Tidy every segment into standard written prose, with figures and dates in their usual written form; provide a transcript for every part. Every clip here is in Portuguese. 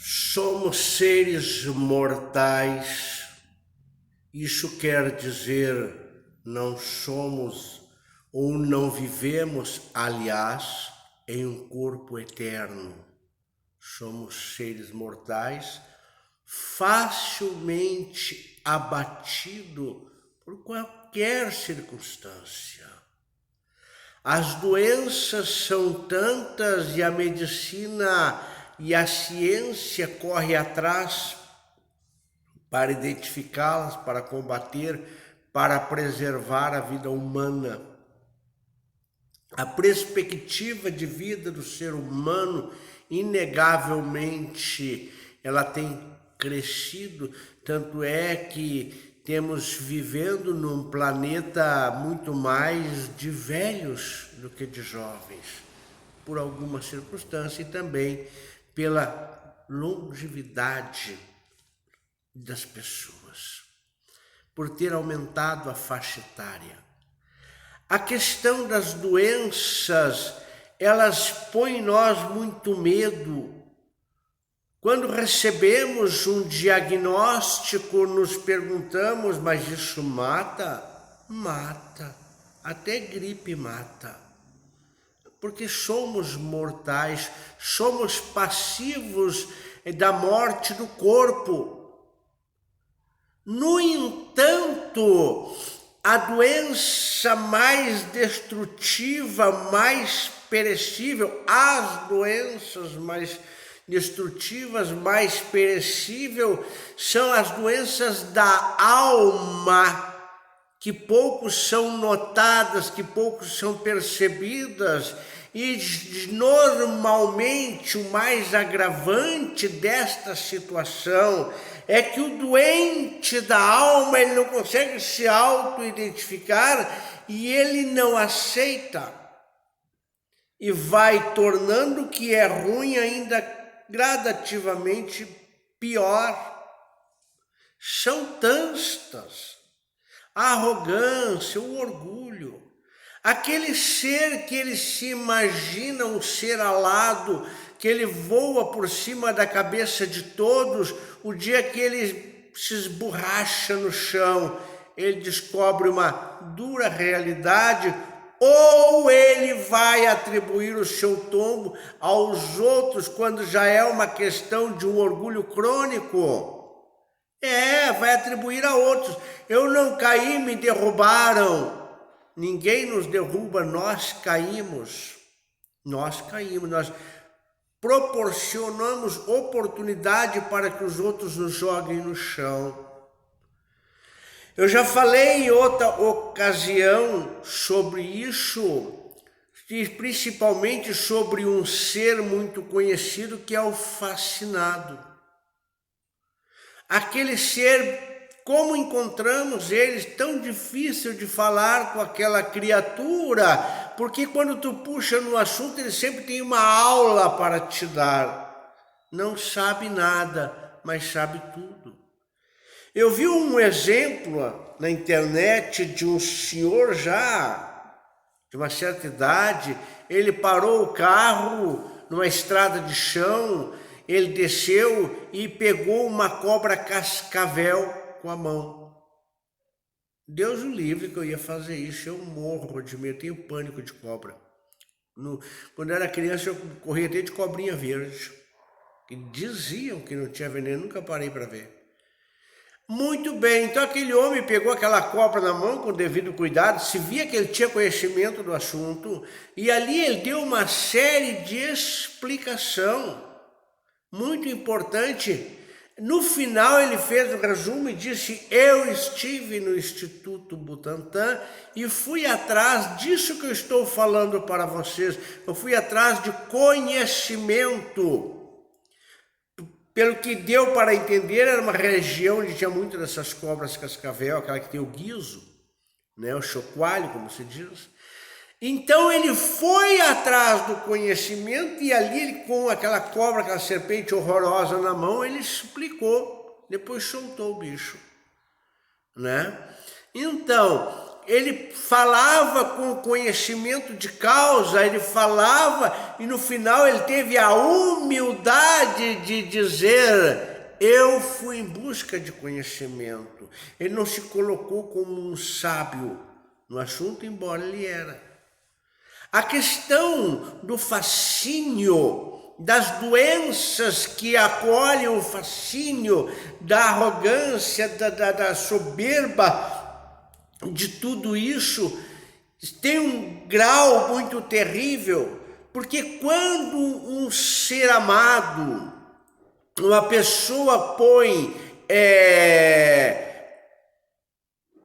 Somos seres mortais. Isso quer dizer, não somos ou não vivemos, aliás, em um corpo eterno. Somos seres mortais, facilmente abatido por qualquer circunstância. As doenças são tantas e a medicina e a ciência correm atrás para identificá-las, para combater, para preservar a vida humana. A perspectiva de vida do ser humano, inegavelmente, ela tem crescido, tanto é que temos vivendo num planeta muito mais de velhos do que de jovens, por alguma circunstância e também pela longevidade das pessoas, por ter aumentado a faixa etária. A questão das doenças, elas põem em nós muito medo. Quando recebemos um diagnóstico, nos perguntamos, mas isso mata? Mata. Até gripe mata. Porque somos mortais, somos passivos da morte do corpo. No entanto, a doença mais destrutiva, mais perecível, as doenças mais destrutivas, mais perecíveis, são as doenças da alma, que poucos são notadas, que poucos são percebidas, e normalmente o mais agravante desta situação é que o doente da alma, ele não consegue se auto-identificar e ele não aceita e vai tornando o que é ruim ainda gradativamente pior. São tantas: a arrogância, o orgulho, aquele ser que ele se imagina um ser alado, que ele voa por cima da cabeça de todos. O dia que ele se esborracha no chão, ele descobre uma dura realidade, ou ele vai atribuir o seu tombo aos outros, quando já é uma questão de um orgulho crônico. Vai atribuir a outros. Eu não caí, me derrubaram. Ninguém nos derruba, nós caímos. Nós caímos, nós proporcionamos oportunidade para que os outros nos joguem no chão. Eu já falei em outra ocasião sobre isso, e principalmente sobre um ser muito conhecido que é o fascinado. Aquele ser, como encontramos ele, tão difícil de falar com aquela criatura, porque quando tu puxa no assunto, ele sempre tem uma aula para te dar. Não sabe nada, mas sabe tudo. Eu vi um exemplo na internet de um senhor já de uma certa idade. Ele parou o carro numa estrada de chão, ele desceu e pegou uma cobra cascavel com a mão. Deus o livre que eu ia fazer isso, eu morro de medo, tenho pânico de cobra. Quando eu era criança eu corria até de cobrinha verde, que diziam que não tinha veneno, nunca parei para ver. Muito bem, então aquele homem pegou aquela cobra na mão com o devido cuidado, se via que ele tinha conhecimento do assunto, e ali ele deu uma série de explicação muito importante. No final ele fez o resumo e disse: eu estive no Instituto Butantan e fui atrás disso que eu estou falando para vocês. Eu fui atrás de conhecimento. Pelo que deu para entender, era uma região onde tinha muitas dessas cobras cascavel, aquela que tem o guiso, né, o chocoalho, como se diz. Então ele foi atrás do conhecimento e ali, ele, com aquela cobra, aquela serpente horrorosa na mão, ele explicou, depois soltou o bicho, né? Então, ele falava com conhecimento de causa, ele falava e no final ele teve a humildade de dizer: eu fui em busca de conhecimento. Ele não se colocou como um sábio no assunto, embora ele era. A questão do fascínio, das doenças que acolhem o fascínio, da arrogância, da soberba, de tudo isso, tem um grau muito terrível, porque quando um ser amado, uma pessoa põe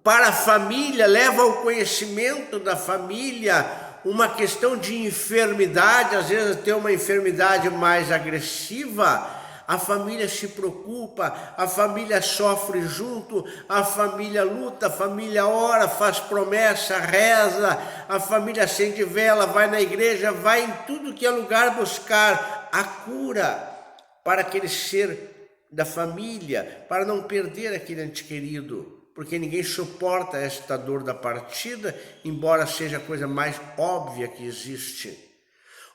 para a família, leva ao conhecimento da família uma questão de enfermidade, às vezes tem uma enfermidade mais agressiva, a família se preocupa, a família sofre junto, a família luta, a família ora, faz promessa, reza, a família acende vela, vai na igreja, vai em tudo que é lugar buscar a cura para aquele ser da família, para não perder aquele ente querido. Porque ninguém suporta esta dor da partida, embora seja a coisa mais óbvia que existe.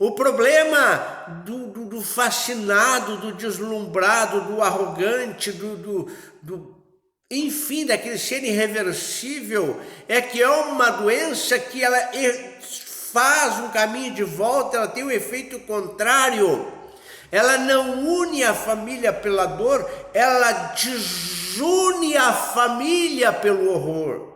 O problema do fascinado, do deslumbrado, do arrogante, enfim, daquele ser irreversível, é que é uma doença que ela faz um caminho de volta, ela tem um efeito contrário. Ela não une a família pela dor, ela desune a família pelo horror.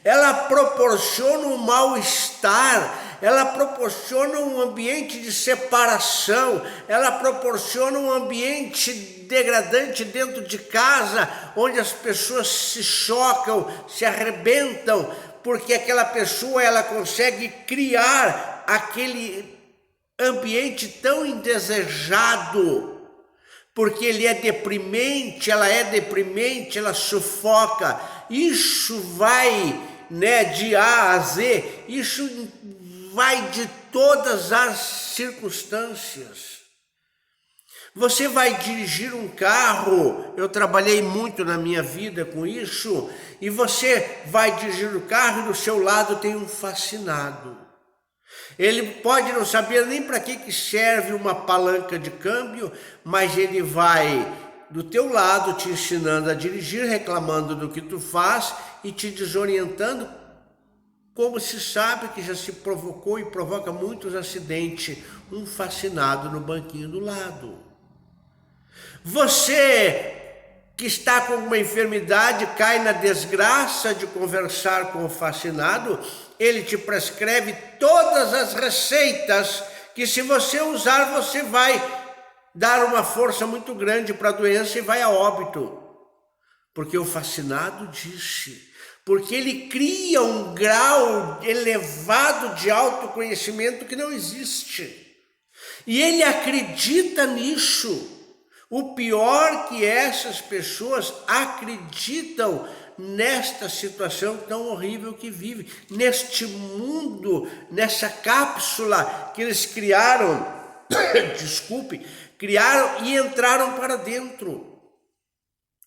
Ela proporciona um mal-estar, ela proporciona um ambiente de separação, ela proporciona um ambiente degradante dentro de casa, onde as pessoas se chocam, se arrebentam, porque aquela pessoa ela consegue criar aquele ambiente tão indesejado, porque ele é deprimente, ela sufoca. Isso vai, de A a Z, isso vai de todas as circunstâncias. Você vai dirigir um carro, eu trabalhei muito na minha vida com isso, e você vai dirigir o carro e do seu lado tem um fascinado. Ele pode não saber nem para que serve uma palanca de câmbio, mas ele vai do teu lado te ensinando a dirigir, reclamando do que tu faz e te desorientando, como se sabe que já se provocou e provoca muitos acidentes, um fascinado no banquinho do lado. Você que está com uma enfermidade, cai na desgraça de conversar com o fascinado, ele te prescreve todas as receitas que, se você usar, você vai dar uma força muito grande para a doença e vai a óbito. Porque o fascinado disse, porque ele cria um grau elevado de autoconhecimento que não existe. E ele acredita nisso. O pior que essas pessoas acreditam nesta situação tão horrível que vive, neste mundo, nessa cápsula que eles criaram, criaram e entraram para dentro.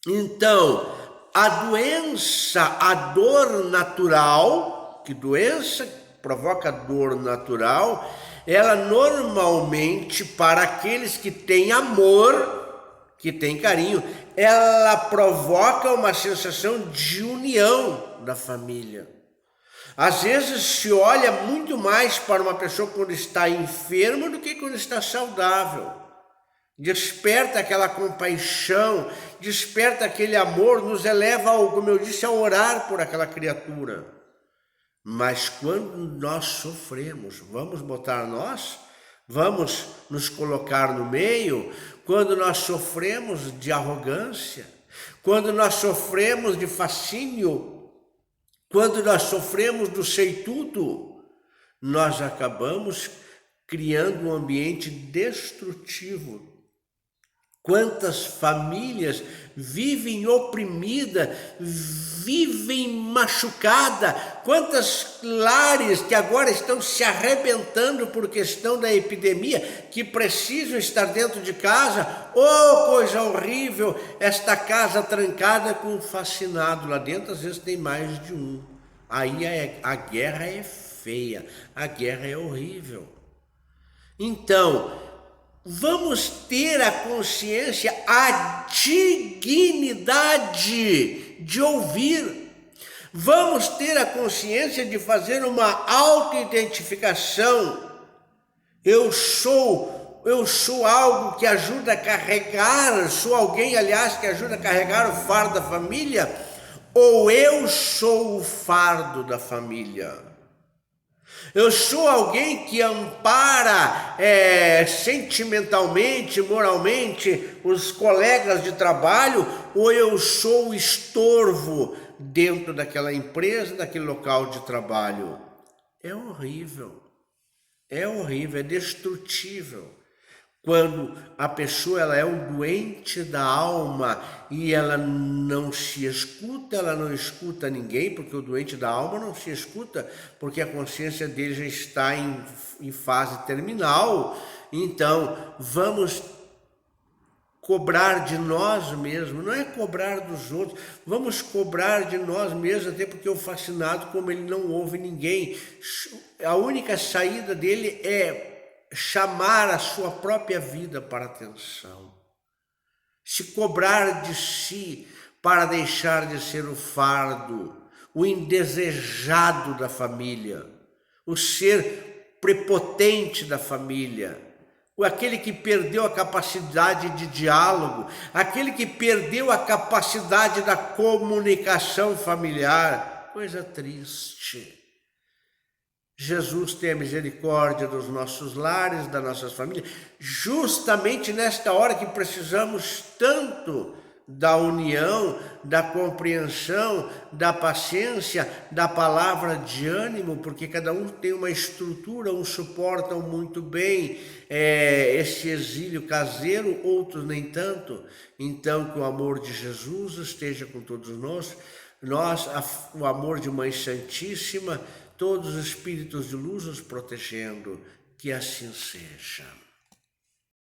Então, a doença, a dor natural, que doença provoca dor natural, ela normalmente, para aqueles que têm amor, que tem carinho, ela provoca uma sensação de união da família. Às vezes se olha muito mais para uma pessoa quando está enferma do que quando está saudável. Desperta aquela compaixão, desperta aquele amor, nos eleva, como eu disse, a orar por aquela criatura. Mas quando nós sofremos, vamos botar nós? Vamos nos colocar no meio? Quando nós sofremos de arrogância, quando nós sofremos de fascínio, quando nós sofremos do sei tudo, nós acabamos criando um ambiente destrutivo. Quantas famílias vivem oprimidas, vivem machucadas, quantas lares que agora estão se arrebentando por questão da epidemia, que precisam estar dentro de casa. Oh, coisa horrível, esta casa trancada com um fascinado lá dentro, às vezes tem mais de um. aí a guerra é feia, a guerra é horrível. Então, vamos ter a consciência, a dignidade de ouvir. Vamos ter a consciência de fazer uma auto-identificação. Eu sou algo que ajuda a carregar, sou alguém, aliás, que ajuda a carregar o fardo da família, ou eu sou o fardo da família? Eu sou alguém que ampara sentimentalmente, moralmente, os colegas de trabalho, ou eu sou o estorvo dentro daquela empresa, daquele local de trabalho? É horrível, é destrutível. Quando a pessoa ela é um doente da alma e ela não se escuta, ela não escuta ninguém, porque o doente da alma não se escuta, porque a consciência dele já está em fase terminal. Então, vamos cobrar de nós mesmos, não é cobrar dos outros, vamos cobrar de nós mesmos, até porque o fascinado, como ele não ouve ninguém, a única saída dele é chamar a sua própria vida para atenção, se cobrar de si para deixar de ser o fardo, o indesejado da família, o ser prepotente da família, aquele que perdeu a capacidade de diálogo, aquele que perdeu a capacidade da comunicação familiar. Coisa triste. Jesus tenha misericórdia dos nossos lares, das nossas famílias, justamente nesta hora que precisamos tanto da união, da compreensão, da paciência, da palavra de ânimo, porque cada um tem uma estrutura, uns suportam muito bem esse exílio caseiro, outros nem tanto. Então, que o amor de Jesus esteja com todos nós, o amor de Mãe Santíssima, todos os espíritos de luz nos protegendo, que assim seja.